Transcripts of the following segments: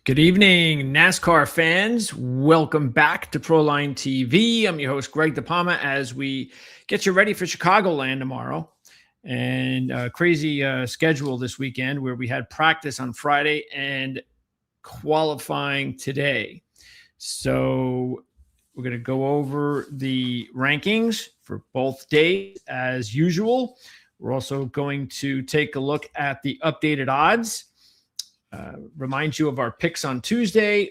Good evening, NASCAR fans. Welcome back to Proline TV. I'm your host, Greg DePalma, as we get you ready for Chicagoland tomorrow. And a crazy schedule this weekend where we had practice on Friday and qualifying today. So we're going to go over the rankings for both days as usual. We're also going to take a look at the updated odds. Remind you of our picks on Tuesday.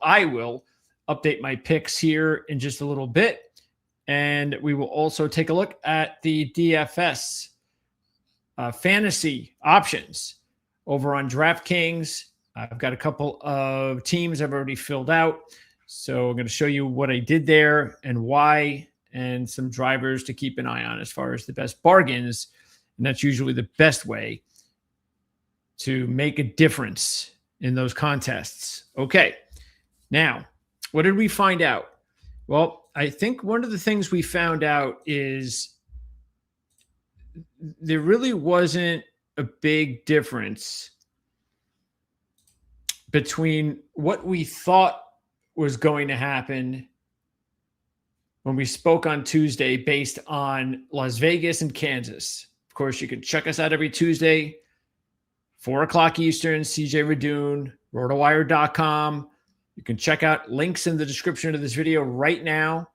I will update my picks here in just a little bit. And we will also take a look at the DFS fantasy options over on DraftKings. I've got a couple of teams I've already filled out. So I'm going to show you what I did there and why, and some drivers to keep an eye on as far as the best bargains. And that's usually the best way to make a difference in those contests. Okay, now, what did we find out? Well, I think one of the things we found out is there really wasn't a big difference between what we thought was going to happen when we spoke on Tuesday based on Las Vegas and Kansas. Of course, you can check us out every Tuesday, 4 o'clock Eastern, CJ Radoon, rotowire.com. You can check out links in the description of this video right now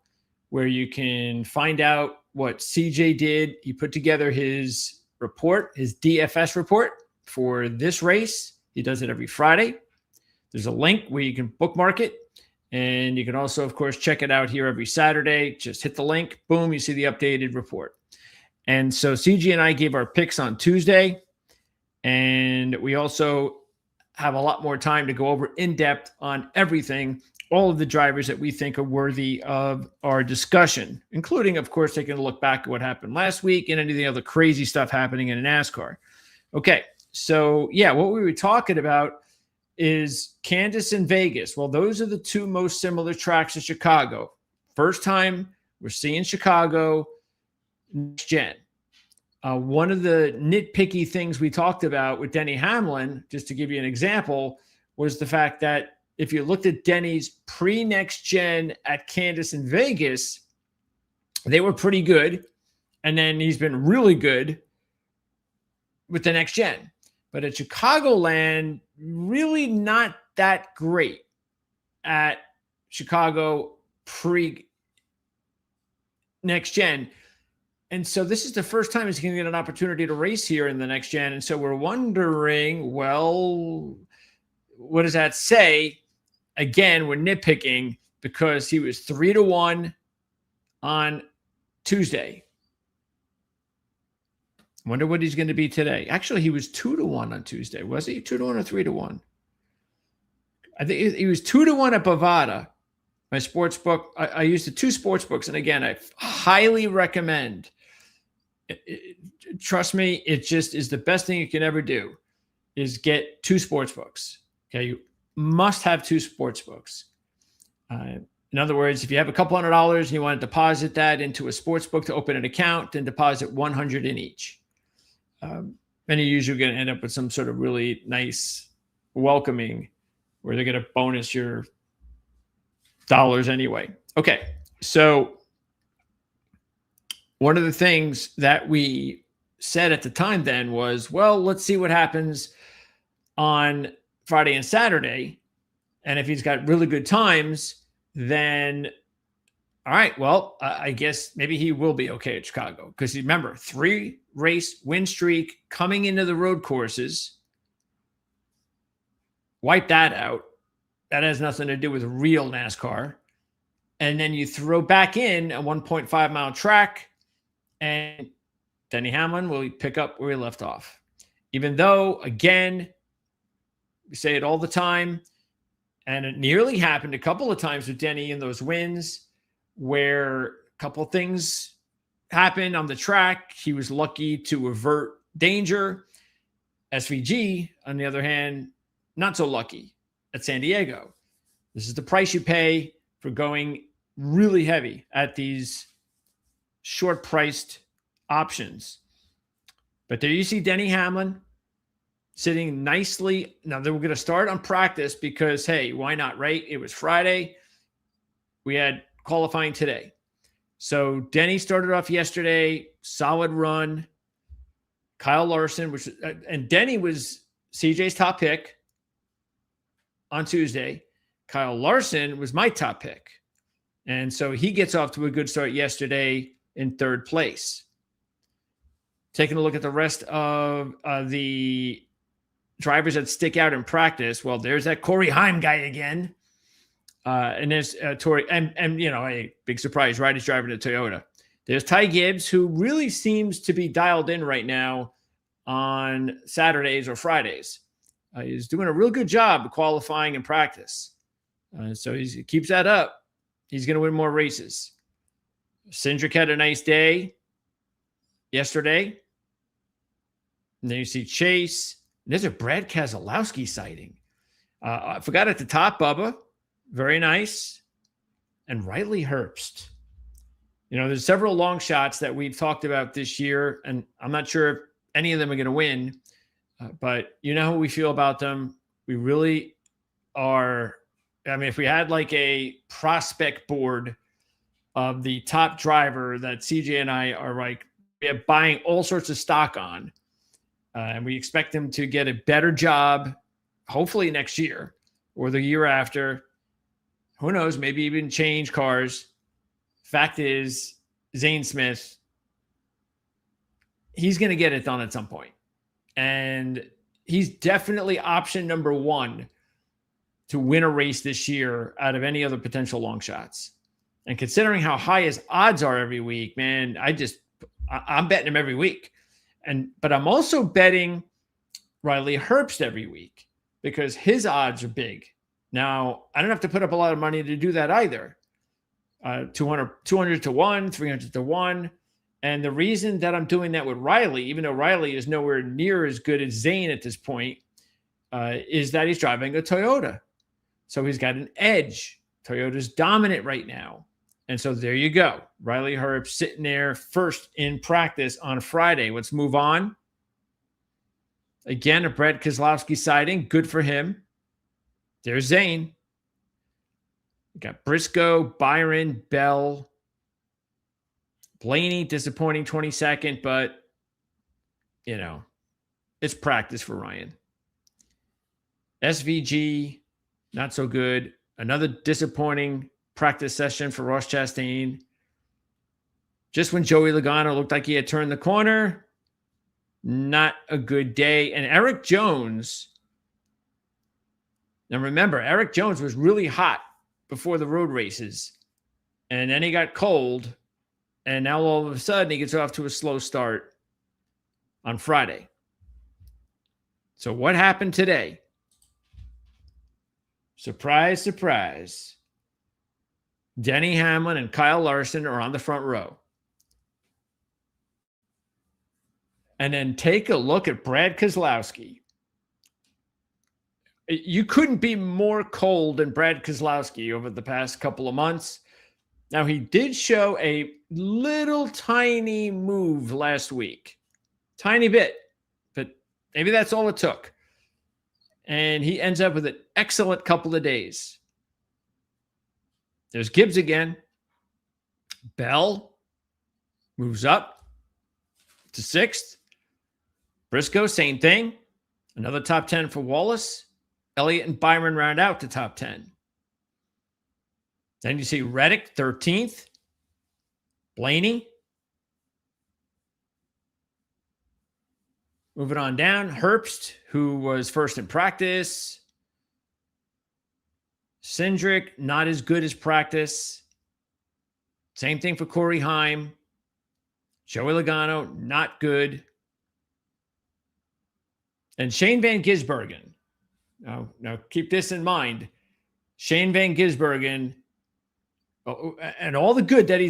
where you can find out what CJ did. He put together his report, his DFS report for this race. He does it every Friday. There's a link where you can bookmark it. And you can also, of course, check it out here every Saturday. Just hit the link. Boom, you see the updated report. And so CJ and I gave our picks on Tuesday. And we also have a lot more time to go over in depth on everything, all of the drivers that we think are worthy of our discussion, including, of course, taking a look back at what happened last week and any of the other crazy stuff happening in NASCAR. Okay, so yeah, what we were talking about is Kansas and Vegas. Well, those are the two most similar tracks to Chicago. First time we're seeing Chicago next gen. One of the nitpicky things we talked about with Denny Hamlin, just to give you an example, was the fact that if you looked at Denny's pre-next gen at Kansas and Vegas, they were pretty good. And then he's been really good with the next gen. But at Chicagoland, really not that great at Chicago pre-next gen. And so this is the first time he's going to get an opportunity to race here in the next gen. And so we're wondering, well, what does that say? Again, we're nitpicking because he was 3-1 on Tuesday. I wonder what he's going to be today. Actually, he was 2-1 on Tuesday. Was he 2-1 or 3-1? I think he was 2-1 at Bovada. My sports book, I used the two sports books. And again, I highly recommend. Trust me, it just is the best thing you can ever do is get two sports books. Okay. You must have two sports books. In other words, if you have a couple $100 and you want to deposit that into a sports book to open an account, then deposit $100 in each. And you're usually going to end up with some sort of really nice welcoming where they're going to bonus your dollars anyway. Okay. So one of the things that we said at the time then was, well, let's see what happens on Friday and Saturday. And if he's got really good times, then all right, well, I guess maybe he will be okay at Chicago. Because remember, 3-race win streak coming into the road courses. Wipe that out. That has nothing to do with real NASCAR. And then you throw back in a 1.5 mile track, and Denny Hamlin will pick up where he left off. Even though, again, we say it all the time, and it nearly happened a couple of times with Denny in those wins where a couple of things happened on the track. He was lucky to avert danger. SVG, on the other hand, not so lucky at San Diego. This is the price you pay for going really heavy at these short-priced options. But there you see Denny Hamlin, sitting nicely. Now they were going to start on practice because, hey, why not, right? It was Friday. We had qualifying today. So Denny started off yesterday, solid run. Kyle Larson, and Denny was CJ's top pick on Tuesday. Kyle Larson was my top pick. And so he gets off to a good start yesterday in third place. Taking a look at the rest of the drivers that stick out in practice. Well, there's that Corey Heim guy again. And there's Tori, and a big surprise, right? He's driving a Toyota. There's Ty Gibbs, who really seems to be dialed in right now on Saturdays or Fridays. He's doing a real good job qualifying in practice. So he keeps that up. He's going to win more races. Cindric had a nice day yesterday. And then you see Chase. There's a Brad Keselowski sighting. I forgot at the top, Bubba. Very nice. And Riley Herbst. There's several long shots that we've talked about this year, and I'm not sure if any of them are going to win, but you know how we feel about them. We really are. I mean, if we had like a prospect board of the top driver that CJ and I are like buying all sorts of stock on, and we expect them to get a better job, hopefully next year or the year after. Who knows? Maybe even change cars. Fact is, Zane Smith, he's going to get it done at some point. And he's definitely option number one to win a race this year out of any other potential long shots. And considering how high his odds are every week, man, I'm betting him every week. But I'm also betting Riley Herbst every week because his odds are big. Now, I don't have to put up a lot of money to do that either. 200 to 1, 300 to 1. And the reason that I'm doing that with Riley, even though Riley is nowhere near as good as Zane at this point, is that he's driving a Toyota. So he's got an edge. Toyota's dominant right now. And so there you go. Riley Herbst sitting there first in practice on Friday. Let's move on. Again, a Brad Keselowski sighting. Good for him. There's Zane. We got Briscoe, Byron, Bell. Blaney, disappointing 22nd, but, it's practice for Ryan. SVG, not so good. Another disappointing practice session for Ross Chastain. Just when Joey Logano looked like he had turned the corner, not a good day. And Eric Jones, now remember, Eric Jones was really hot before the road races, and then he got cold, and now all of a sudden he gets off to a slow start on Friday. So what happened today? Surprise, surprise. Denny Hamlin and Kyle Larson are on the front row. And then take a look at Brad Keselowski. You couldn't be more cold than Brad Keselowski over the past couple of months. Now, he did show a little tiny move last week. Tiny bit. But maybe that's all it took. And he ends up with an excellent couple of days. There's Gibbs again. Bell moves up to 6th. Briscoe, same thing. Another top 10 for Wallace. Elliott and Byron round out the top 10. Then you see Reddick, 13th. Blaney. Moving on down. Herbst, who was first in practice. Cindric, not as good as practice. Same thing for Corey Heim. Joey Logano, not good. And Shane Van Gisbergen. Now keep this in mind. Shane Van Gisbergen, and all the good that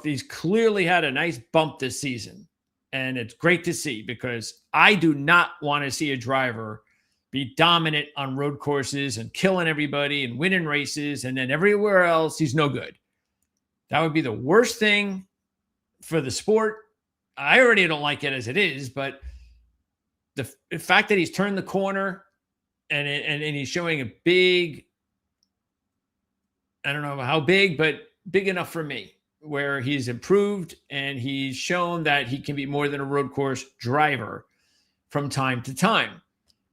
he's clearly had a nice bump this season. And it's great to see because I do not want to see a driver be dominant on road courses and killing everybody and winning races, and then everywhere else he's no good. That would be the worst thing for the sport. I already don't like it as it is, but the fact that he's turned the corner and he's showing a big, I don't know how big, but big enough for me, where he's improved and he's shown that he can be more than a road course driver from time to time,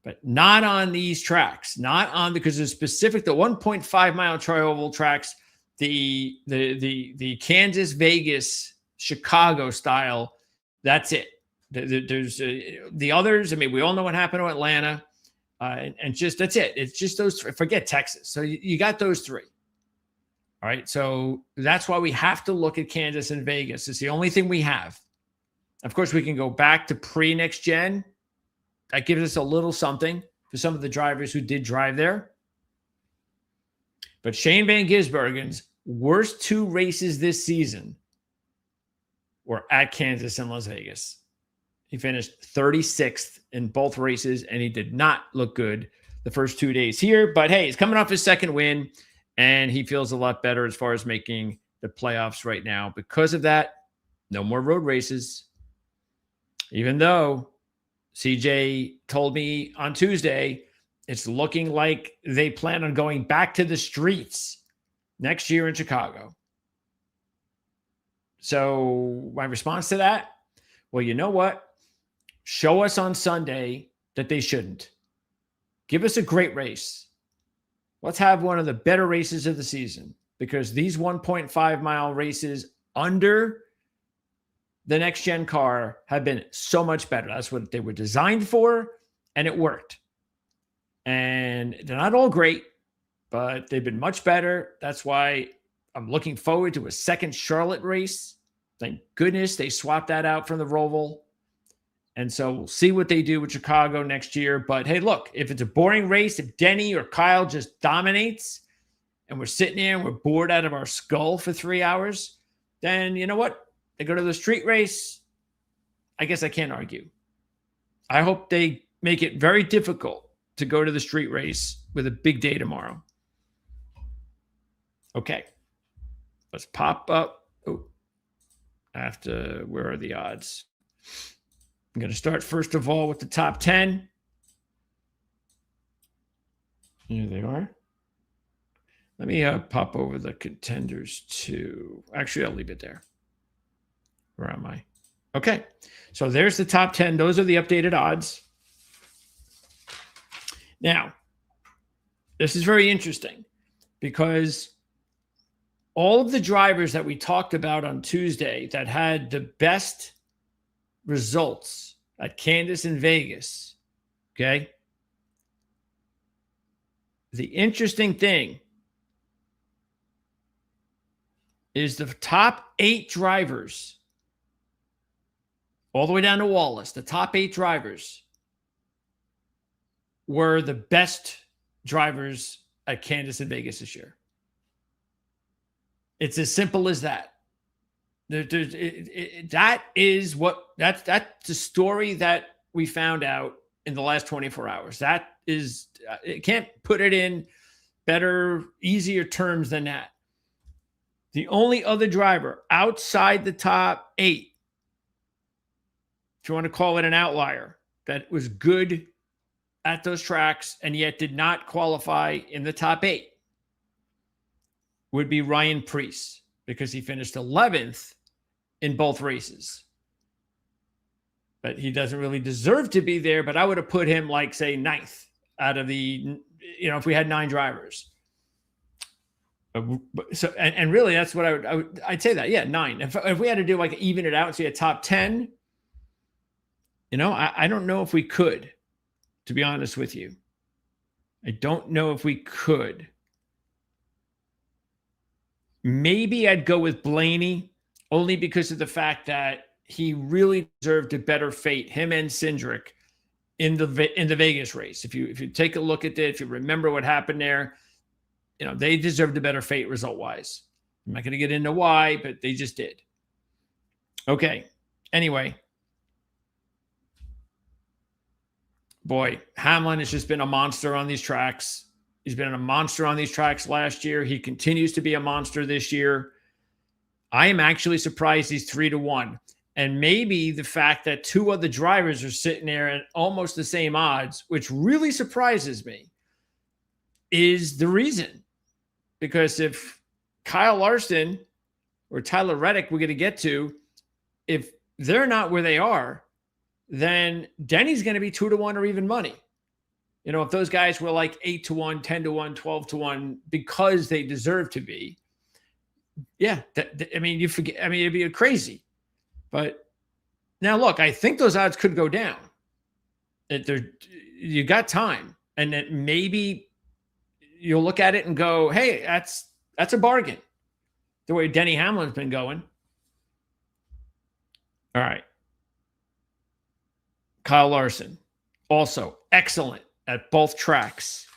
but not on these tracks, not on, because it's specific, the 1.5 mile tri-oval tracks, the Kansas, Vegas, Chicago style. That's it. There's the others. I mean, we all know what happened to Atlanta, and just that's it. It's just those three. Forget Texas. So you got those three. All right. So that's why we have to look at Kansas and Vegas. It's the only thing we have. Of course, we can go back to pre-next gen. That gives us a little something for some of the drivers who did drive there. But Shane Van Gisbergen's worst 2 races this season were at Kansas and Las Vegas. He finished 36th in both races, and he did not look good the first 2 days here. But hey, he's coming off his second win, and he feels a lot better as far as making the playoffs right now. Because of that, no more road races. Even though CJ told me on Tuesday, it's looking like they plan on going back to the streets next year in Chicago. So my response to that, well, you know what? Show us on Sunday that they shouldn't. Give us a great race. Let's have one of the better races of the season, because these 1.5 mile races under the next gen car have been so much better. That's what they were designed for, and it worked. And they're not all great, but they've been much better. That's why I'm looking forward to a second Charlotte race. Thank goodness they swapped that out from the Roval. And so we'll see what they do with Chicago next year. But hey, look, if it's a boring race, if Denny or Kyle just dominates and we're sitting there and we're bored out of our skull for 3 hours, then you know what? They go to the street race. I guess I can't argue. I hope they make it very difficult to go to the street race with a big day tomorrow. Okay. Let's pop up. Oh, where are the odds? I'm going to start first of all with the top 10. Here they are. Let me pop over the contenders too. Actually, I'll leave it there. Where am I? Okay. So there's the top 10. Those are the updated odds. Now, this is very interesting because all of the drivers that we talked about on Tuesday that had the best results at Kansas and Vegas, okay? The interesting thing is the top 8 drivers, all the way down to Wallace, the top 8 drivers were the best drivers at Kansas and Vegas this year. It's as simple as that. That's the story that we found out in the last 24 hours. That is, it can't put it in better, easier terms than that. The only other driver outside the top 8, if you want to call it an outlier, that was good at those tracks and yet did not qualify in the top 8 would be Ryan Preece, because he finished 11th in both races. But he doesn't really deserve to be there, but I would have put him like, say, 9th out of the, if we had 9 drivers. So, and really that's what I'd say that. Yeah, 9. If we had to do like even it out and see a top 10, I don't know if we could, to be honest with you. I don't know if we could. Maybe I'd go with Blaney, only because of the fact that he really deserved a better fate, him and Cindric, in the Vegas race. If you take a look at it, if you remember what happened there, they deserved a better fate result-wise. I'm not going to get into why, but they just did. Okay. Anyway. Boy, Hamlin has just been a monster on these tracks. He's been a monster on these tracks last year. He continues to be a monster this year. I am actually surprised he's 3-1. And maybe the fact that two other drivers are sitting there at almost the same odds, which really surprises me, is the reason. Because if Kyle Larson or Tyler Reddick we're going to get to, if they're not where they are, then Denny's going to be 2-1 or even money. If those guys were like 8-1, 10-1, 12-1, because they deserve to be. Yeah. You forget, it'd be crazy. But now look, I think those odds could go down. You got time. And then maybe you'll look at it and go, hey, that's a bargain. The way Denny Hamlin's been going. All right. Kyle Larson, also excellent at both tracks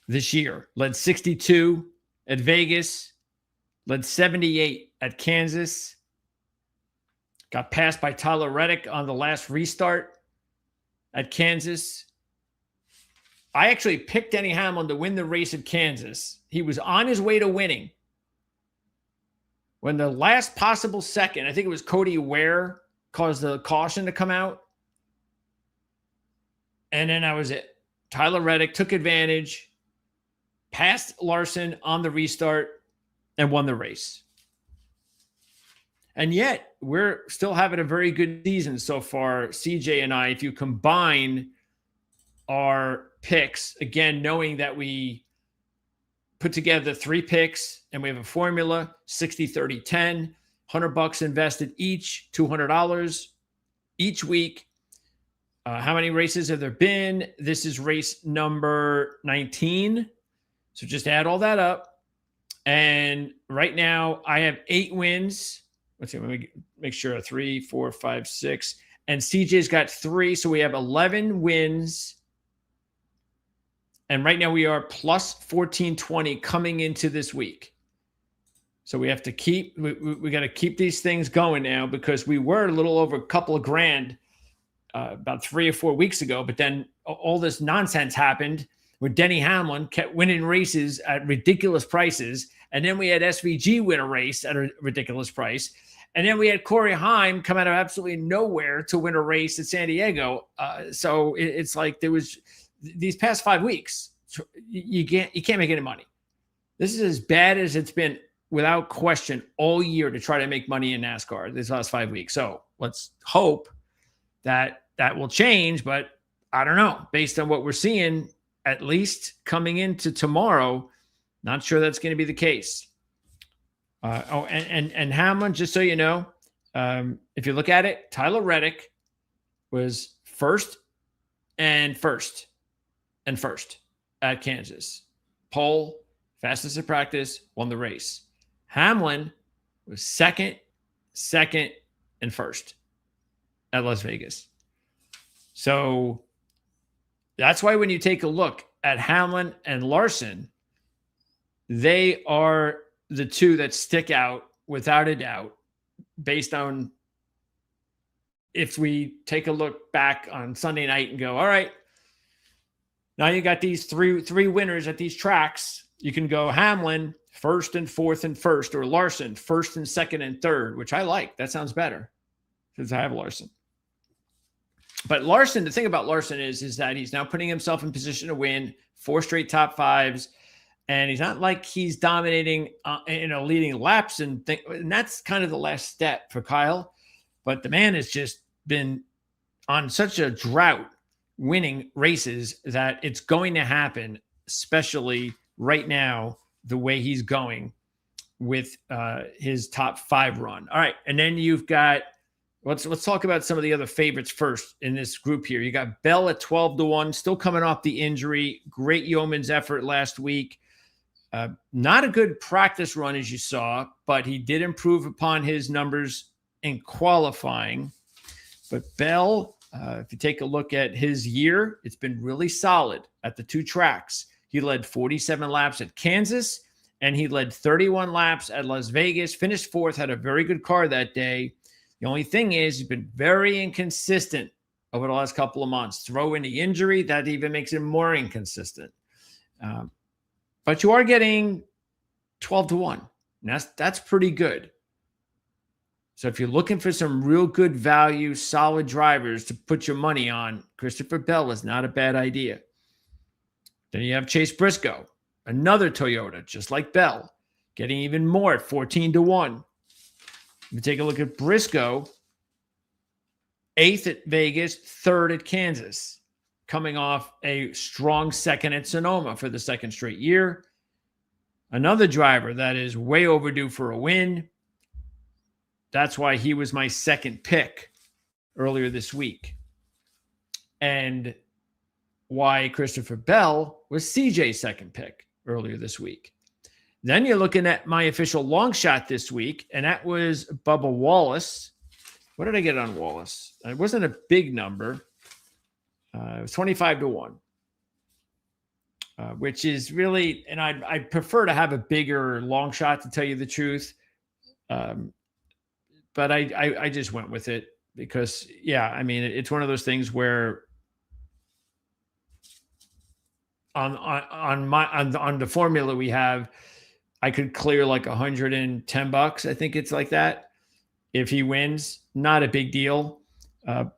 this year. Led 62 at Vegas, led 78 at Kansas. Got passed by Tyler Reddick on the last restart at Kansas. I actually picked Denny Hamlin to win the race at Kansas. He was on his way to winning when the last possible second, I think it was Cody Ware, caused the caution to come out. And then that was it. Tyler Reddick took advantage, passed Larson on the restart, and won the race. And yet, we're still having a very good season so far, CJ and I, if you combine our picks, again, knowing that we put together 3 picks and we have a formula, 60, 30, 10, $100 invested each, $200 each week. How many races have there been? This is race number 19. So just add all that up. And right now I have 8 wins. Let's see, let me make sure. 3, 4, 5, 6. And CJ's got 3. So we have 11 wins. And right now we are plus 1420 coming into this week. So we have to we got to keep these things going now, because we were a little over a couple of grand about 3 or 4 weeks ago. But then all this nonsense happened where Denny Hamlin kept winning races at ridiculous prices. And then we had SVG win a race at a ridiculous price. And then we had Corey Heim come out of absolutely nowhere to win a race at San Diego. So it's like there was these past 5 weeks, you can't make any money. This is as bad as it's been without question all year to try to make money in NASCAR this last 5 weeks. So let's hope that will change. But I don't know, based on what we're seeing, at least coming into tomorrow, not sure that's going to be the case. And Hamlin, just so you know, if you look at it, Tyler Reddick was first at Kansas. Pole, fastest at practice, won the race. Hamlin was second, and first at Las Vegas. So that's why when you take a look at Hamlin and Larson, they are the two that stick out without a doubt, based on if we take a look back on Sunday night and go, all right, now you got these three winners at these tracks. You can go Hamlin first and fourth and first, or Larson first and second and third, which I like. That sounds better because I have Larson. But Larson, the thing about Larson is that he's now putting himself in position to win 4 straight top 5s. And he's not like he's dominating, leading laps and that's kind of the last step for Kyle. But the man has just been on such a drought winning races that it's going to happen, especially right now, the way he's going with his top 5 run. All right. And then you've got, let's talk about some of the other favorites first in this group here. You got Bell at 12-1, still coming off the injury. Great yeoman's effort last week. Not a good practice run, as you saw, but he did improve upon his numbers in qualifying. But Bell, if you take a look at his year, it's been really solid at the 2 tracks. He led 47 laps at Kansas, and he led 31 laps at Las Vegas, finished 4th, had a very good car that day. The only thing is he's been very inconsistent over the last couple of months. Throw in the injury, that even makes him more inconsistent. But you are getting 12-1. That's pretty good. So if you're looking for some real good value, solid drivers to put your money on, Christopher Bell is not a bad idea. Then you have Chase Briscoe, another Toyota, just like Bell, getting even more at 14-1. You take a look at Briscoe, 8th at Vegas, 3rd at Kansas, coming off a strong second at Sonoma for the second straight year. Another driver that is way overdue for a win. That's why he was my second pick earlier this week. And why Christopher Bell was CJ's second pick earlier this week. Then you're looking at my official long shot this week, and that was Bubba Wallace. What did I get on Wallace? It wasn't a big number. It was 25-1, which is really, and I prefer to have a bigger long shot, to tell you the truth. But I just went with it because, yeah, I mean, it's one of those things where on the formula we have, I could clear like $110. I think it's like that. If he wins, not a big deal.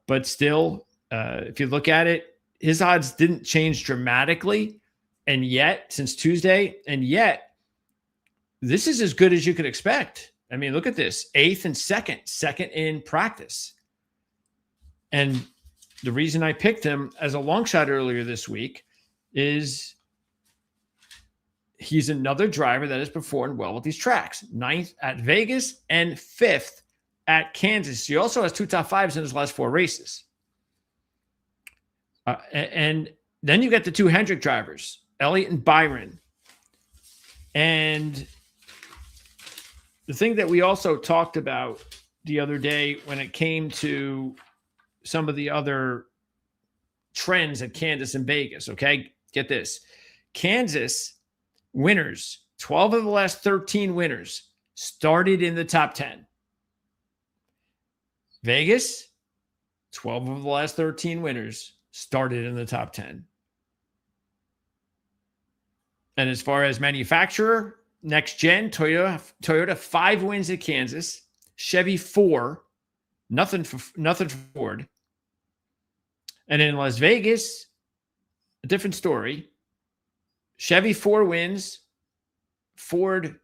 But still, if you look at it, his odds didn't change dramatically. And yet, since Tuesday, and yet, this is as good as you could expect. I mean, look at this. 8th and second in practice. And the reason I picked him as a long shot earlier this week is he's another driver that has performed well with these tracks. 9th at Vegas and 5th at Kansas. He also has 2 top 5s in his last 4 races. And then you get the 2 Hendrick drivers, Elliott and Byron. And the thing that we also talked about the other day when it came to some of the other trends at Kansas and Vegas, okay? Get this. Kansas winners, 12 of the last 13 winners started in the top 10. Vegas, 12 of the last 13 winners started in the top 10. And as far as manufacturer, next gen, Toyota 5 wins at Kansas, Chevy 4, nothing for Ford. And in Las Vegas, a different story. Chevy 4 wins, Ford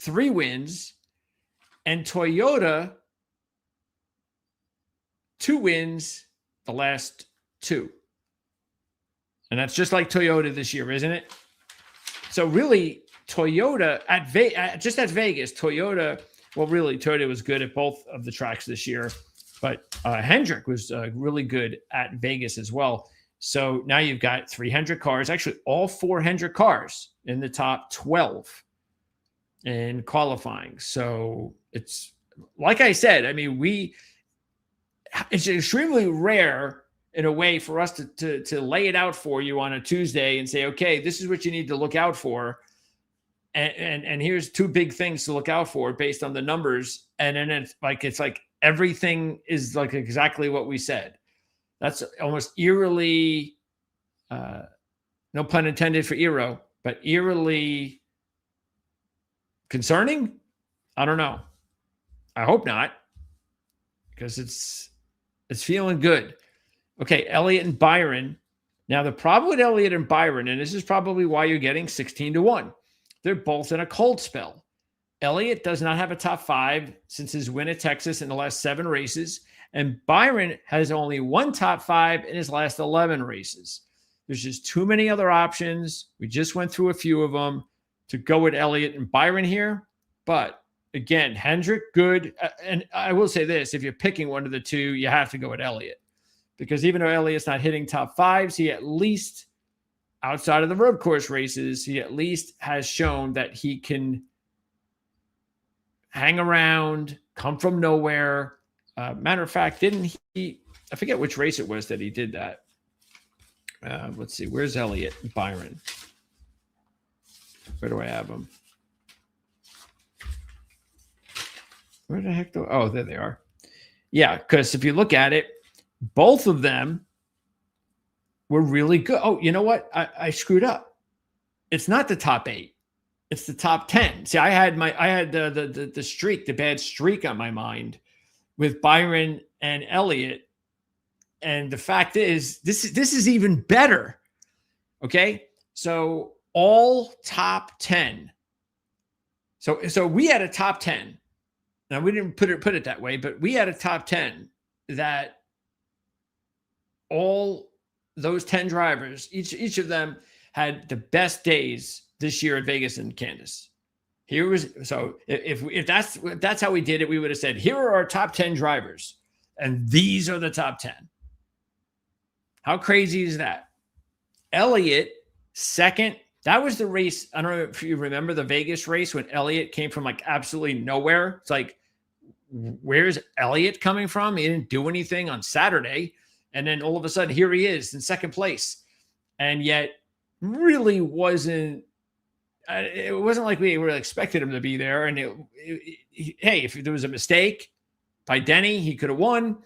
3 wins, and Toyota 2 wins the last 2. And that's just like Toyota this year, isn't it? So really, Toyota at Vegas, Toyota, well, really, Toyota was good at both of the tracks this year, but Hendrick was really good at Vegas as well. So now you've got 3 Hendrick cars, actually all 4 Hendrick cars in the top 12 in qualifying. So it's, like I said, I mean, it's extremely rare in a way for us to lay it out for you on a Tuesday and say, okay, this is what you need to look out for. And here's 2 big things to look out for based on the numbers. And then it's like everything is like exactly what we said. That's almost eerily, no pun intended for Eero, but eerily concerning. I don't know. I hope not, because it's feeling good. Okay, Elliott and Byron. Now, the problem with Elliott and Byron, and this is probably why you're getting 16-1, they're both in a cold spell. Elliott does not have a top 5 since his win at Texas in the last 7 races, and Byron has only 1 top 5 in his last 11 races. There's just too many other options. We just went through a few of them to go with Elliott and Byron here. But again, Hendrick, good. And I will say this, if you're picking one of the 2, you have to go with Elliott. Because even though Elliott's not hitting top 5s, he at least, outside of the road course races, he at least has shown that he can hang around, come from nowhere. Matter of fact, didn't he? I forget which race it was that he did that. Let's see. Where's Elliott? Byron. Where do I have him? Where the heck do? Oh, there they are. Yeah, because if you look at it, both of them were really good. Oh, you know what? I screwed up. It's not the top 8. It's the top 10. See, I had the streak, the bad streak on my mind with Byron and Elliott. And the fact is, this is even better. Okay. So all top 10. So we had a top 10. Now we didn't put it that way, but we had a top 10 that all those 10 drivers, each of them had the best days this year at Vegas and Kansas. If that's how we did it, we would have said, here are our top 10 drivers, and these are the top 10. How crazy is that? Elliott, second. That was the race. I don't know if you remember the Vegas race when Elliott came from like absolutely nowhere. It's like, where's Elliott coming from? He didn't do anything on Saturday. And then all of a sudden, here he is in second place. And yet, really wasn't. It wasn't like we really expected him to be there. And hey, if there was a mistake by Denny, he could have won.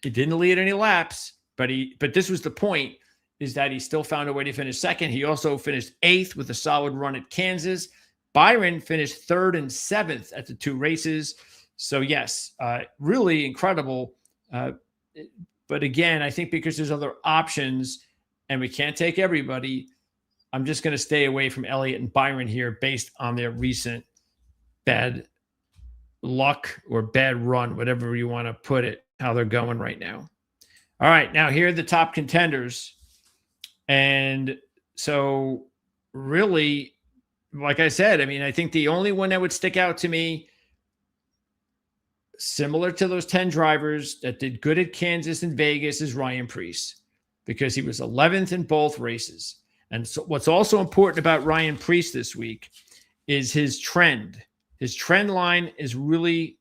He didn't lead any laps, but this was the point, is that he still found a way to finish second. He also finished 8th with a solid run at Kansas. Byron finished 3rd and 7th at the 2 races. So yes, really incredible. But again, I think because there's other options and we can't take everybody, I'm just going to stay away from Elliott and Byron here based on their recent bad luck or bad run, whatever you want to put it, how they're going right now. All right, now here are the top contenders. And so really, like I said, I mean, I think the only one that would stick out to me, similar to those 10 drivers that did good at Kansas and Vegas, is Ryan Preece, because he was 11th in both races. And so what's also important about Ryan Preece this week is his trend. His trend line is really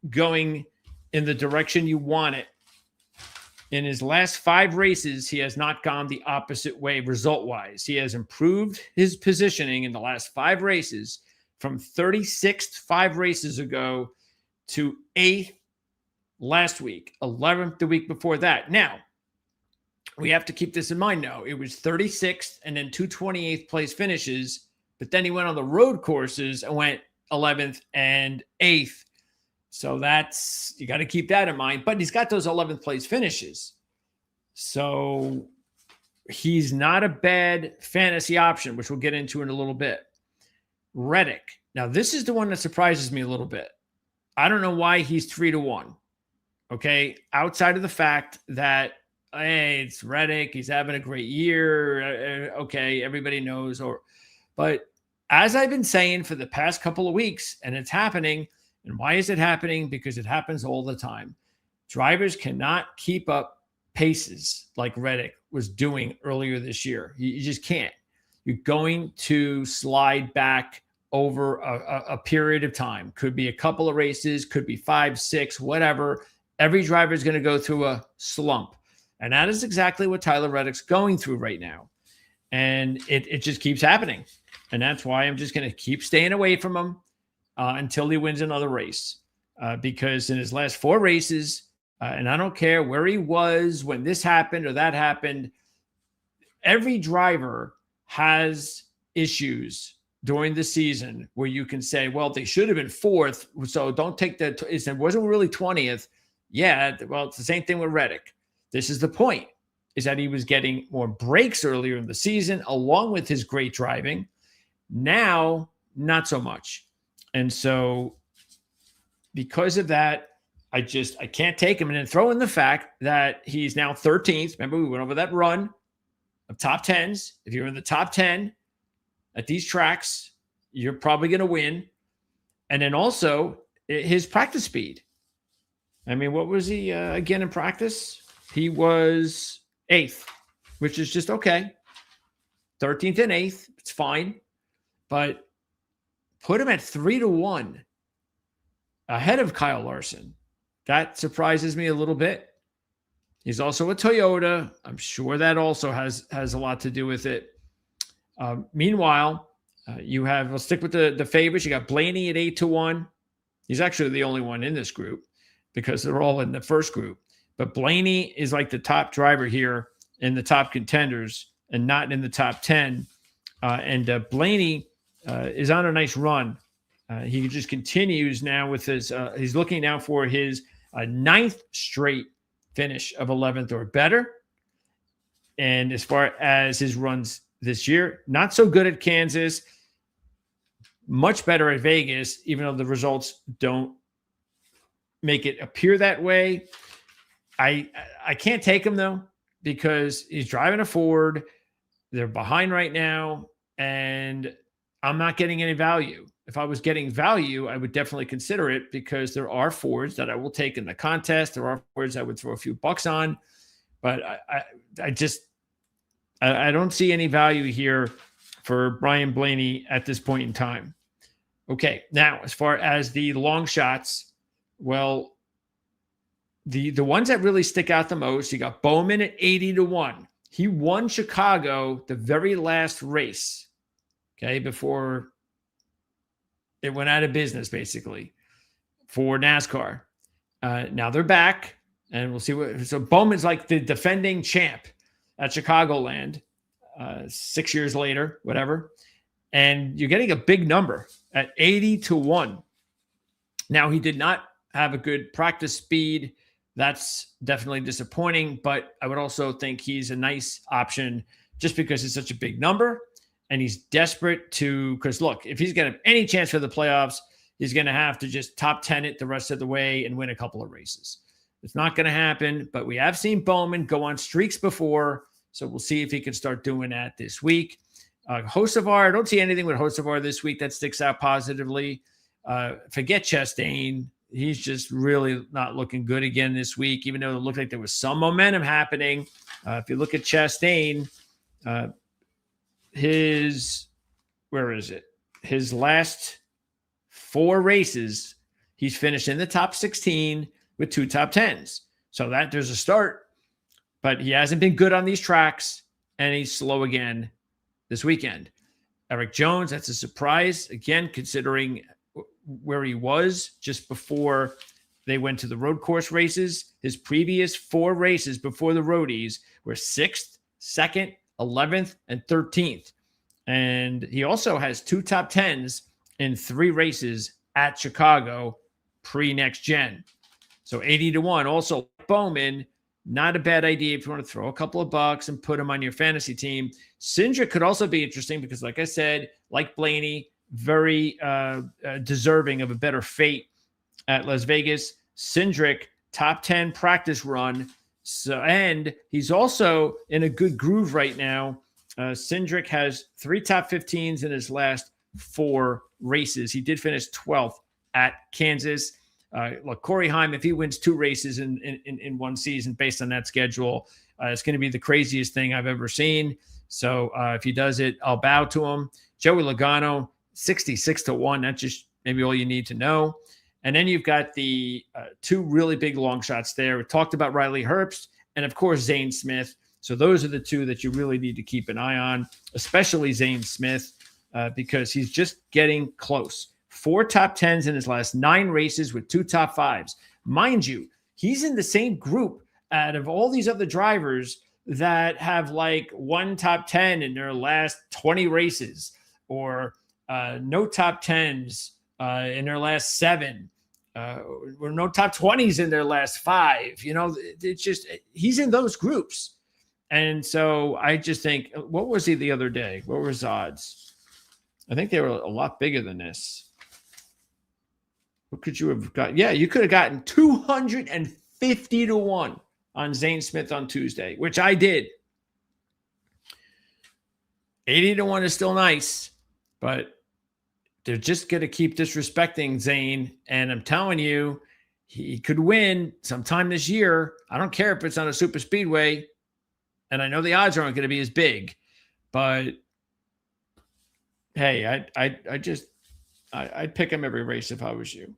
going in the direction you want it. In his last 5 races, he has not gone the opposite way result-wise. He has improved his positioning in the last 5 races from 36th 5 races ago to 8th last week, 11th the week before that. Now, we have to keep this in mind now. It was 36th and then 2 28th place finishes, but then he went on the road courses and went 11th and 8th. So you got to keep that in mind. But he's got those 11th place finishes. So he's not a bad fantasy option, which we'll get into in a little bit. Reddick. Now, this is the one that surprises me a little bit. I don't know why he's 3-1. Okay. Outside of the fact that, hey, it's Reddick, he's having a great year. Okay. Everybody knows. But as I've been saying for the past couple of weeks, and it's happening. And why is it happening? Because it happens all the time. Drivers cannot keep up paces like Reddick was doing earlier this year. You just can't. You're going to slide back over a period of time. Could be a couple of races, could be 5, 6, whatever. Every driver is going to go through a slump. And that is exactly what Tyler Reddick's going through right now. And it just keeps happening. And that's why I'm just going to keep staying away from him until he wins another race. Because in his last 4 races, and I don't care where he was when this happened or that happened, every driver has issues during the season where you can say, well, they should have been 4th, so don't take that. It wasn't really 20th. Yeah, well, it's the same thing with Reddick. This is the point, is that he was getting more breaks earlier in the season, along with his great driving. Now, not so much. And so because of that, I can't take him. And then throw in the fact that he's now 13th. Remember, we went over that run of top 10s. If you're in the top 10 at these tracks, you're probably going to win. And then also his practice speed. I mean, what was he again in practice? He was 8th, which is just okay. 13th and 8th, it's fine. But put him at 3-1 ahead of Kyle Larson. That surprises me a little bit. He's also a Toyota. I'm sure that also has a lot to do with it. Meanwhile, we'll stick with the favorites. You got Blaney at 8-1. He's actually the only one in this group because they're all in the first group. But Blaney is like the top driver here in the top contenders and not in the top 10. And Blaney is on a nice run. He just continues now with his, he's looking now for his ninth straight finish of 11th or better. And as far as his runs this year, not so good at Kansas, much better at Vegas, even though the results don't make it appear that way. I can't take him, though, because he's driving a Ford. They're behind right now, and I'm not getting any value. If I was getting value, I would definitely consider it, because there are Fords that I will take in the contest. There are Fords I would throw a few bucks on, but I don't see any value here for Brian Blaney at this point in time. Okay, now as far as the long shots, well, the ones that really stick out the most, you got Bowman at 80-1. He won Chicago the very last race, okay, before it went out of business, basically, for NASCAR. Now they're back, and we'll see what. So Bowman's like the defending champ at Chicagoland 6 years later, whatever. And you're getting a big number at 80-1. Now, he did not have a good practice speed. That's definitely disappointing, but I would also think he's a nice option just because it's such a big number, and he's desperate to, because look, if he's going to have any chance for the playoffs, he's going to have to just top 10 it the rest of the way and win a couple of races. It's not going to happen, but we have seen Bowman go on streaks before, so we'll see if he can start doing that this week. Hocevar, I don't see anything with Hocevar this week that sticks out positively. Forget Chastain. He's just really not looking good again this week, even though it looked like there was some momentum happening. If you look at Chastain, his last 4 races, he's finished in the top 16 with 2 top 10s. So that there's a start, but he hasn't been good on these tracks, and he's slow again this weekend. Eric Jones, that's a surprise, again, considering where he was just before they went to the road course races. His previous 4 races before the roadies were 6th, 2nd, 11th, and 13th. And he also has 2 top 10s in 3 races at Chicago pre-next gen. So 80-1. Also, Bowman, not a bad idea if you want to throw a couple of bucks and put him on your fantasy team. Cindric could also be interesting because, like I said, like Blaney, very deserving of a better fate at Las Vegas. Cindric, top 10 practice run. So, and he's also in a good groove right now. Cindric has 3 top 15s in his last 4 races. He did finish 12th at Kansas. Look, Corey Heim, if he wins 2 races in one season based on that schedule, it's going to be the craziest thing I've ever seen. So if he does it, I'll bow to him. Joey Logano, 66-1. That's just maybe all you need to know. And then you've got the 2 really big long shots there. We talked about Riley Herbst and, of course, Zane Smith. So those are the 2 that you really need to keep an eye on, especially Zane Smith, because he's just getting close. 4 top 10s in his last 9 races with 2 top 5s. Mind you, he's in the same group out of all these other drivers that have like 1 top 10 in their last 20 races, or no top 10s in their last 7, or no top 20s in their last 5. You know, it's just, he's in those groups. And so I just think, what was he the other day? What were his odds? I think they were a lot bigger than this. What could you have got? Yeah, you could have gotten 250-1 on Zane Smith on Tuesday, which I did. 80-1 is still nice, but they're just going to keep disrespecting Zane. And I'm telling you, he could win sometime this year. I don't care if it's on a super speedway. And I know the odds aren't going to be as big, but hey, I'd pick him every race if I was you.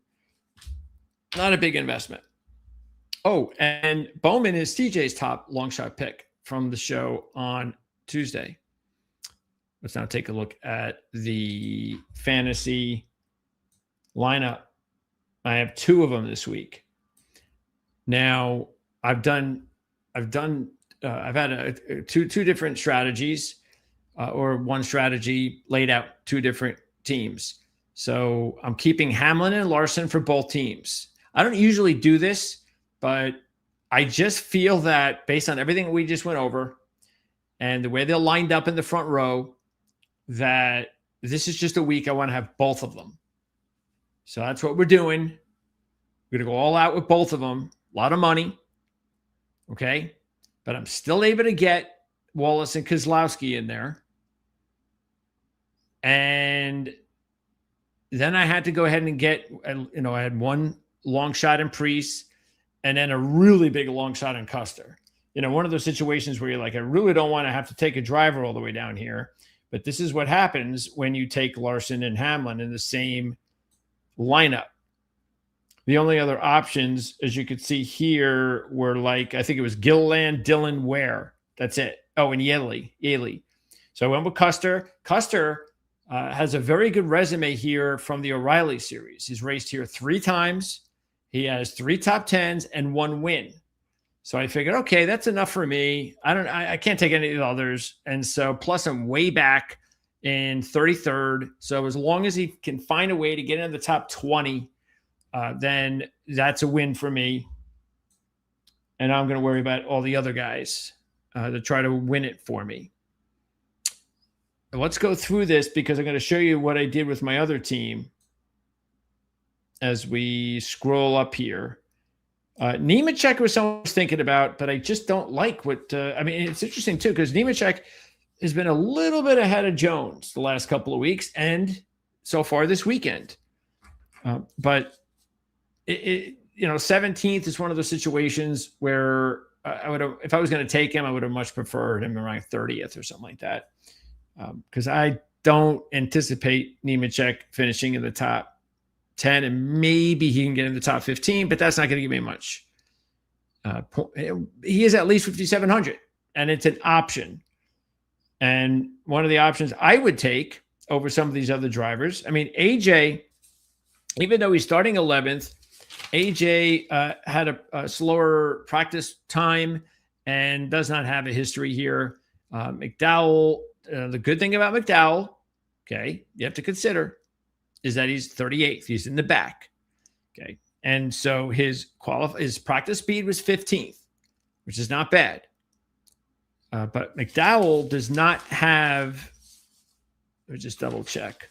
Not a big investment. Oh, and Bowman is TJ's top long shot pick from the show on Tuesday. Let's now take a look at the fantasy lineup. I have 2 of them this week. Now I've had two different strategies. or one strategy laid out two different teams. So I'm keeping Hamlin and Larson for both teams. I don't usually do this, but I just feel that based on everything we just went over and the way they're lined up in the front row, that this is just a week I want to have both of them. So that's what we're doing. We're going to go all out with both of them. A lot of money. Okay. But I'm still able to get Wallace and Keselowski in there. And then I had to go ahead and get, I had one long shot in Preece and then a really big long shot in Custer. One of those situations where you're like, I really don't want to have to take a driver all the way down here. But this is what happens when you take Larson and Hamlin in the same lineup. The only other options, as you could see here, were I think it was Gilliland, Dillon, Ware. That's it. Oh, and Yaley. So I went with Custer. Custer has a very good resume here from the O'Reilly series. He's raced here 3 times. He has 3 top 10s and 1 win. So I figured, okay, that's enough for me. I can't take any of the others. And so plus I'm way back in 33rd. So as long as he can find a way to get in the top 20, then that's a win for me. And I'm going to worry about all the other guys to try to win it for me. Let's go through this because I'm going to show you what I did with my other team as we scroll up here. Nemechek was someone I was thinking about, but I just don't like what it's interesting too, because Nemechek has been a little bit ahead of Jones the last couple of weeks and so far this weekend. But 17th is one of those situations where I would have, if I was going to take him, I would have much preferred him around 30th or something like that. Because I don't anticipate Nemechek finishing in the top 10, and maybe he can get in the top 15, but that's not going to give me much. He is at least 5,700, and it's an option. And one of the options I would take over some of these other drivers, AJ, even though he's starting 11th, AJ had a slower practice time and does not have a history here. McDowell, the good thing about McDowell, okay, you have to consider, is that he's 38th. He's in the back. Okay. And so his practice speed was 15th, which is not bad. But McDowell does not have, let me just double check.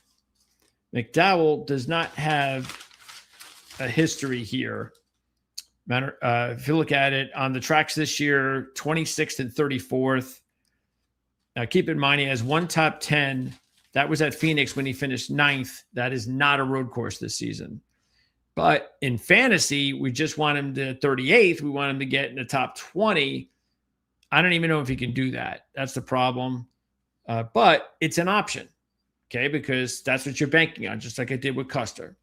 McDowell does not have a history here. If you look at it on the tracks this year, 26th and 34th. Now keep in mind, he has 1 top 10. That was at Phoenix when he finished 9th. That is not a road course this season. But in fantasy, we just want him to 38th. We want him to get in the top 20. I don't even know if he can do that. That's the problem. But it's an option, okay, because that's what you're banking on, just like I did with Custer.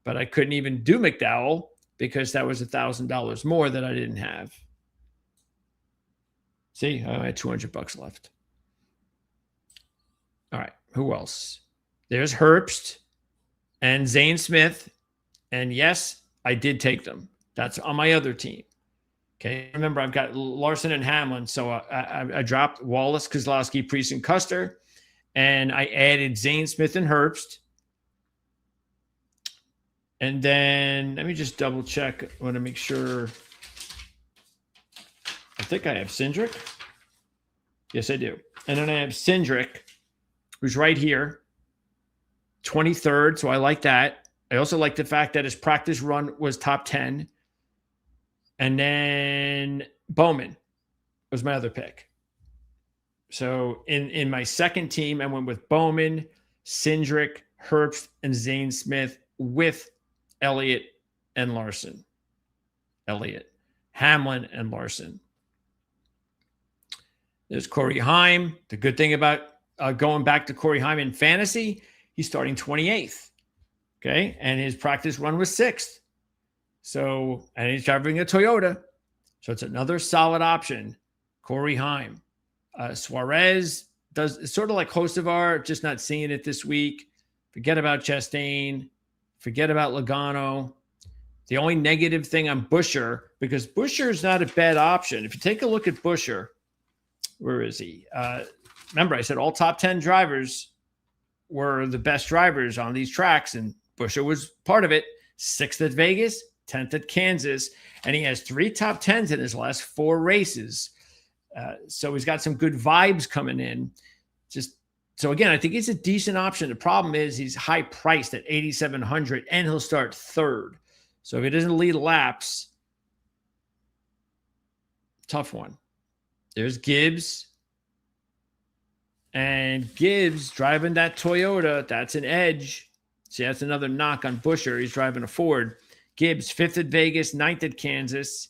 But I couldn't even do McDowell because that was $1,000 more that I didn't have. See, I had $200 left. All right, who else? There's Herbst and Zane Smith. And yes, I did take them. That's on my other team. Okay, remember, I've got Larson and Hamlin. So I dropped Wallace, Keselowski, Preece, and Custer. And I added Zane Smith and Herbst. And then let me just double check. I want to make sure. I think I have Cindric. Yes, I do. And then I have Cindric, who's right here, 23rd. So I like that. I also like the fact that his practice run was top 10. And then Bowman was my other pick. So in my second team, I went with Bowman, Cindric, Herbst, and Zane Smith with Elliott and Larson. Hamlin and Larson. There's Corey Heim. The good thing about going back to Corey Heim in fantasy, he's starting 28th. Okay. And his practice run was 6th. So, and he's driving a Toyota. So it's another solid option. Corey Heim. Suarez does sort of like Hocevar, just not seeing it this week. Forget about Chastain. Forget about Logano. The only negative thing on Buescher, because Buescher is not a bad option. If you take a look at Buescher, where is he? remember, I said all top 10 drivers were the best drivers on these tracks, and Buescher was part of it. 6th at Vegas, 10th at Kansas, and he has 3 top 10s in his last 4 races. So he's got some good vibes coming in. So again, I think he's a decent option. The problem is he's high priced at 8,700, and he'll start 3rd. So if he doesn't lead laps, tough one. There's Gibbs. And Gibbs driving that Toyota, that's an edge. See, that's another knock on Buescher. He's driving a Ford. Gibbs, 5th at Vegas, 9th at Kansas.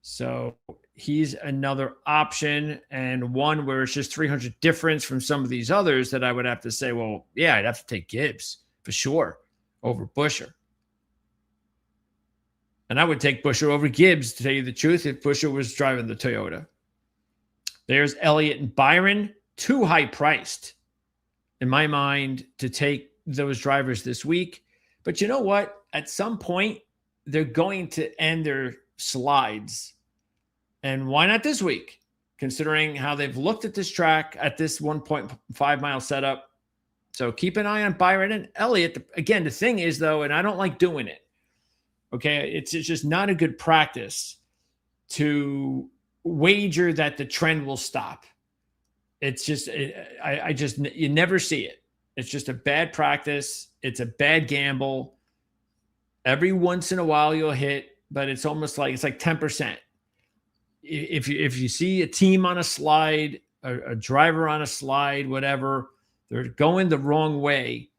So he's another option, and one where it's just 300 difference from some of these others that I would have to say, well, yeah, I'd have to take Gibbs for sure over Buescher. And I would take Buescher over Gibbs, to tell you the truth, if Buescher was driving the Toyota. There's Elliott and Byron, too high priced in my mind to take those drivers this week. But you know what? At some point, they're going to end their slides. And why not this week? Considering how they've looked at this track at this 1.5 mile setup. So keep an eye on Byron and Elliott. Again, the thing is, though, and I don't like doing it, okay, it's just not a good practice to wager that the trend will stop. It's just, you never see it. It's just a bad practice. It's a bad gamble. Every once in a while you'll hit, but it's almost like, it's like 10%. If you see a team on a slide, a driver on a slide, whatever, they're going the wrong way,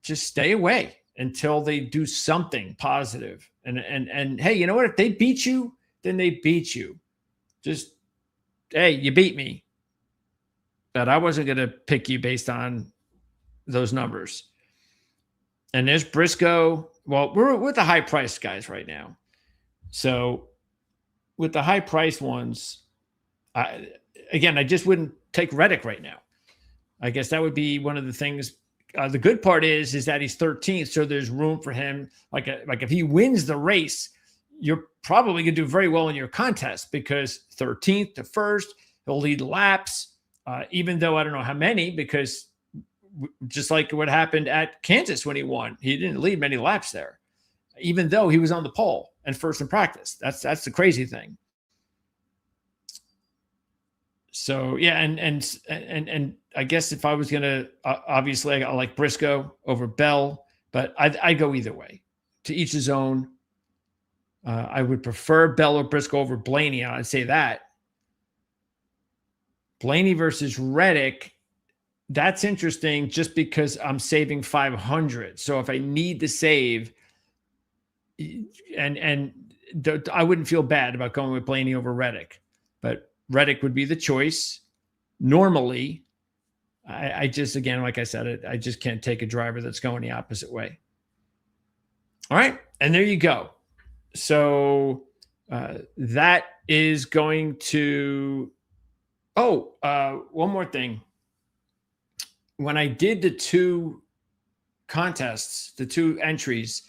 just stay away until they do something positive. And hey, you know what? If they beat you, then they beat you. Just, hey, you beat me. But I wasn't going to pick you based on those numbers. And there's Briscoe. Well, we're with the high-priced guys right now. So with the high-priced ones, I just wouldn't take Reddick right now. I guess that would be one of the things. The good part is that he's 13th, so there's room for him. Like if he wins the race, you're probably going to do very well in your contest, because 13th to 1st, he'll lead laps, even though I don't know how many, because just like what happened at Kansas when he won, he didn't lead many laps there, even though he was on the pole and first in practice. That's the crazy thing. So yeah, and I guess if I was gonna, obviously I like Briscoe over Bell, but I'd go either way. To each his own. I would prefer Bell or Briscoe over Blaney. I'd say that. Blaney versus Reddick, that's interesting just because I'm saving 500. So if I need to save, and I wouldn't feel bad about going with Blaney over Reddick, but Reddick would be the choice. Normally, I just, again, like I said, I just can't take a driver that's going the opposite way. All right. And there you go. So that is going to, one more thing. When I did the 2 contests, the 2 entries,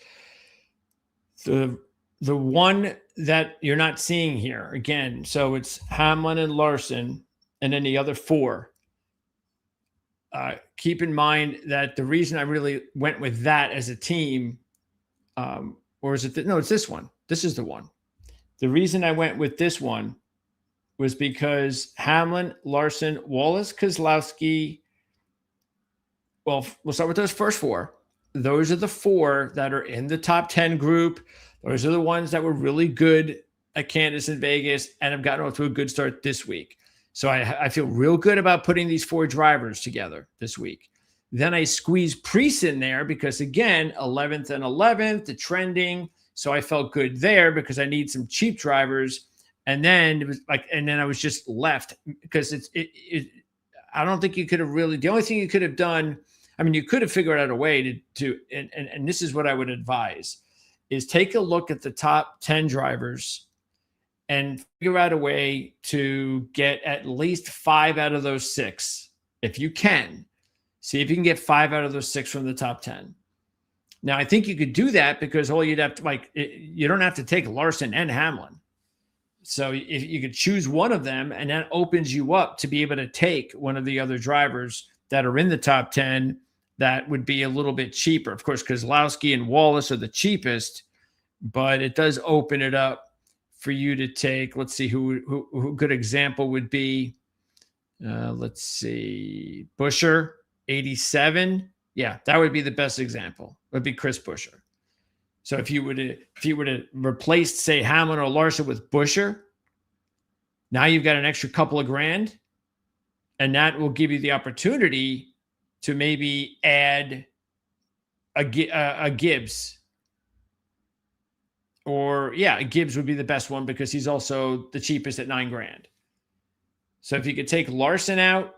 the one that you're not seeing here again, so it's Hamlin and Larson, and then the other 4. Keep in mind that the reason I really went with that as a team, or is it? No, it's this one. This is the one. The reason I went with this one was because Hamlin, Larson, Wallace, Keselowski. Well, we'll start with those first 4. Those are the 4 that are in the top 10 group. Those are the ones that were really good at Kansas and Vegas and have gotten off to a good start this week. So I feel real good about putting these 4 drivers together this week. Then I squeezed Preece in there because, again, 11th and 11th, the trending. So I felt good there because I need some cheap drivers. And then it was like, and then I was just left because I don't think you could have really, the only thing you could have done, I mean, you could have figured out a way and this is what I would advise, is take a look at the top 10 drivers and figure out a way to get at least 5 out of those 6. If you can, see if you can get 5 out of those 6 from the top 10. Now, I think you could do that because all you'd have to, you don't have to take Larson and Hamlin. So if you could choose one of them, and that opens you up to be able to take one of the other drivers that are in the top 10 that would be a little bit cheaper. Of course, Keselowski and Wallace are the cheapest, but it does open it up for you to take. Let's see who a good example would be. Let's see, Buescher, 87. Yeah, that would be the best example. Would be Chris Buescher. So if you were to replace, say, Hamlin or Larson with Buescher, now you've got an extra couple of grand, and that will give you the opportunity to maybe add a Gibbs. Or Gibbs would be the best one because he's also the cheapest at $9 grand. So if you could take Larson out,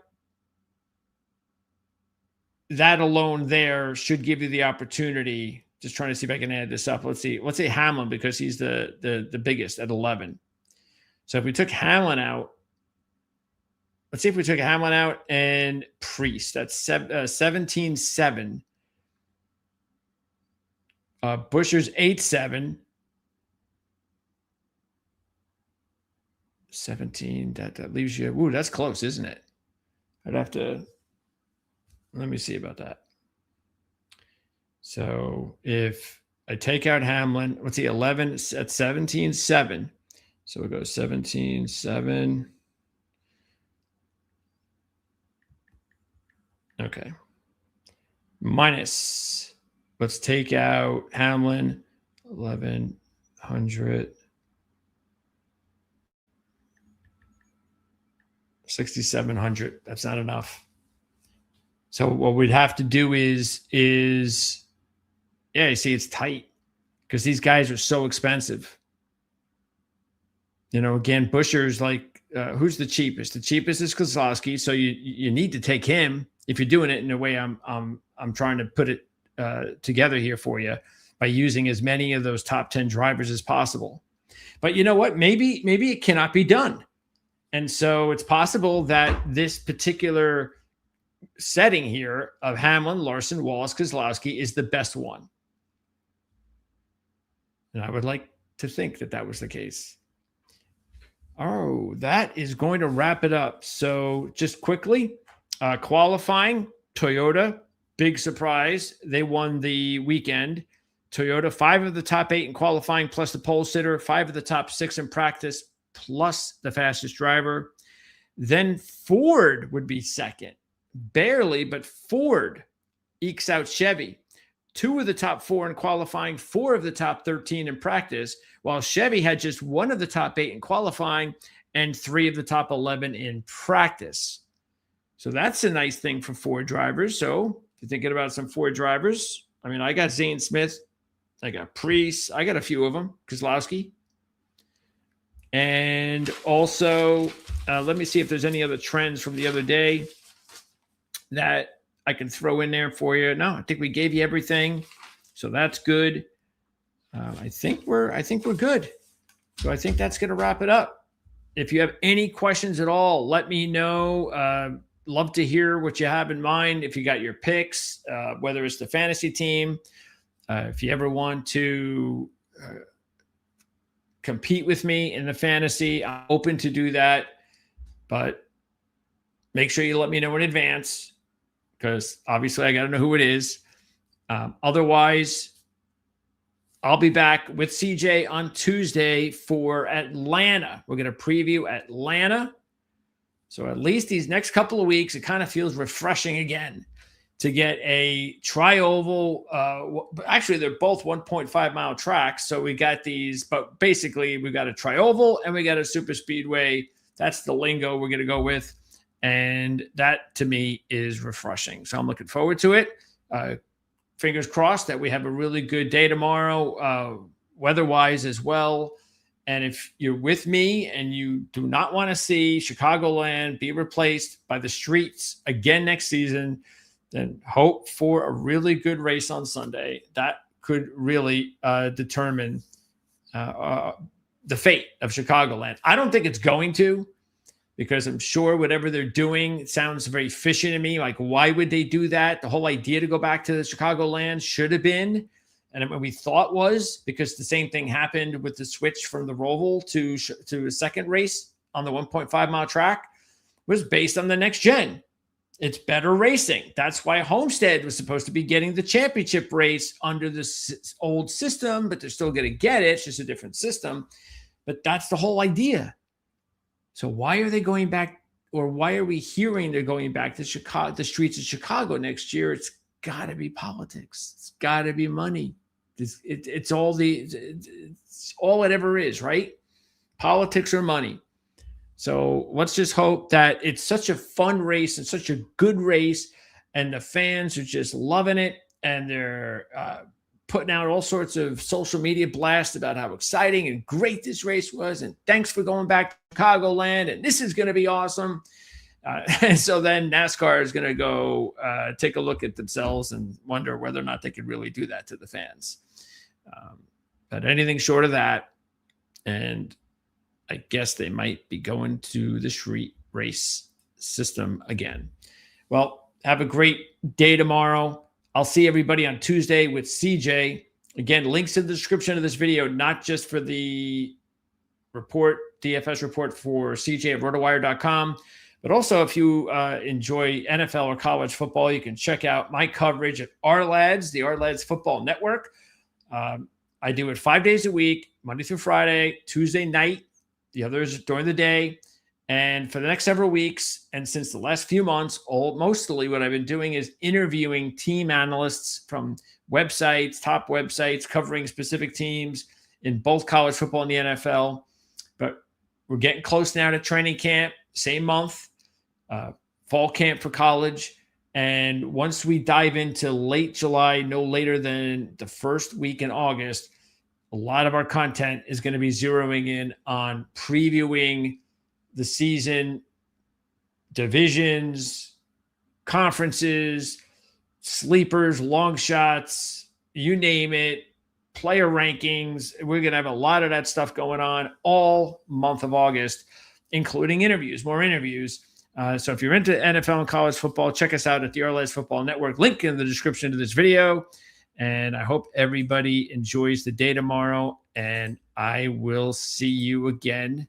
that alone there should give you the opportunity. Just trying to see if I can add this up. Let's see. Let's say Hamlin, because he's the biggest at 11. So if we took Hamlin out, let's see if we took Hamlin out and Priest. That's 17.7. Buescher's 8.7. 17. That leaves you. Ooh, that's close, isn't it? I'd have to. Let me see about that. So if I take out Hamlin, let's see, 11 at 17.7. So we'll go 17.7. Okay. Minus, let's take out Hamlin, 1,100. 6,700. That's not enough. So what we'd have to do is you see, it's tight because these guys are so expensive. Again, Buescher's like, who's the cheapest? The cheapest is Keselowski. So you need to take him if you're doing it in a way I'm trying to put it together here for you by using as many of those top 10 drivers as possible. But you know what? Maybe it cannot be done. And so it's possible that this particular setting here of Hamlin, Larson, Wallace, Keselowski is the best one. And I would like to think that was the case. Oh, that is going to wrap it up. So just quickly, qualifying, Toyota, big surprise. They won the weekend. Toyota, 5 of the top 8 in qualifying, plus the pole sitter, 5 of the top 6 in practice, plus the fastest driver. Then Ford would be second. Barely, but Ford ekes out Chevy. 2 of the top 4 in qualifying, 4 of the top 13 in practice, while Chevy had just 1 of the top 8 in qualifying and 3 of the top 11 in practice. So that's a nice thing for Ford drivers. So if you're thinking about some Ford drivers, I got Zane Smith, I got Priest, I got a few of them, Keselowski. And also, let me see if there's any other trends from the other day that I can throw in there for you. No, I think we gave you everything, so that's good. I think we're good. So I think that's going to wrap it up. If you have any questions at all, let me know. Love to hear what you have in mind. If you got your picks, whether it's the fantasy team, if you ever want to compete with me in the fantasy, I'm open to do that, but make sure you let me know in advance, because obviously I got to know who it is. Otherwise, I'll be back with CJ on Tuesday for Atlanta. We're going to preview Atlanta. So at least these next couple of weeks, it kind of feels refreshing again to get a tri-oval. Actually, they're both 1.5 mile tracks. So we got these, but basically we got a tri-oval and we got a super speedway. That's the lingo we're going to go with. And that to me is refreshing. So I'm looking forward to it. Fingers crossed that we have a really good day tomorrow, weather-wise as well. And if you're with me and you do not want to see Chicagoland be replaced by the streets again next season, then hope for a really good race on Sunday. That could really determine the fate of Chicagoland. I don't think it's going to, because I'm sure whatever they're doing sounds very fishy to me. Like, why would they do that? The whole idea to go back to the Chicagoland should have been And what we thought was, because the same thing happened with the switch from the Roval to a second race on the 1.5 mile track, was based on the next gen. It's better racing. That's why Homestead was supposed to be getting the championship race under this old system, but they're still going to get it. It's just a different system. But that's the whole idea. So why are they going back, or why are we hearing they're going back to Chicago, the streets of Chicago next year? It's got to be politics. It's got to be money. It's all it ever is, right? Politics or money. So let's just hope that it's such a fun race and such a good race, and the fans are just loving it, and they're putting out all sorts of social media blasts about how exciting and great this race was, and thanks for going back to Chicagoland, and this is going to be awesome. And so then NASCAR is going to go take a look at themselves and wonder whether or not they could really do that to the fans. But anything short of that, and I guess they might be going to the street race system again. Well, have a great day tomorrow. I'll see everybody on Tuesday with CJ. Again, links in the description of this video, not just for the report, DFS report for CJ at rotowire.com, but also if you enjoy NFL or college football, you can check out my coverage at RLads, the RLads Football Network. I do it 5 days a week, Monday through Friday, Tuesday night, the others during the day. And for the next several weeks, and since the last few months, mostly what I've been doing is interviewing team analysts from websites, top websites, covering specific teams in both college football and the NFL. But we're getting close now to training camp, same month, fall camp for college. And once we dive into late July, no later than the first week in August, a lot of our content is going to be zeroing in on previewing the season, divisions, conferences, sleepers, long shots, you name it, player rankings. We're going to have a lot of that stuff going on all month of August, including interviews, more interviews. So if you're into NFL and college football, check us out at the RLads Football Network. Link in the description to this video. And I hope everybody enjoys the day tomorrow. And I will see you again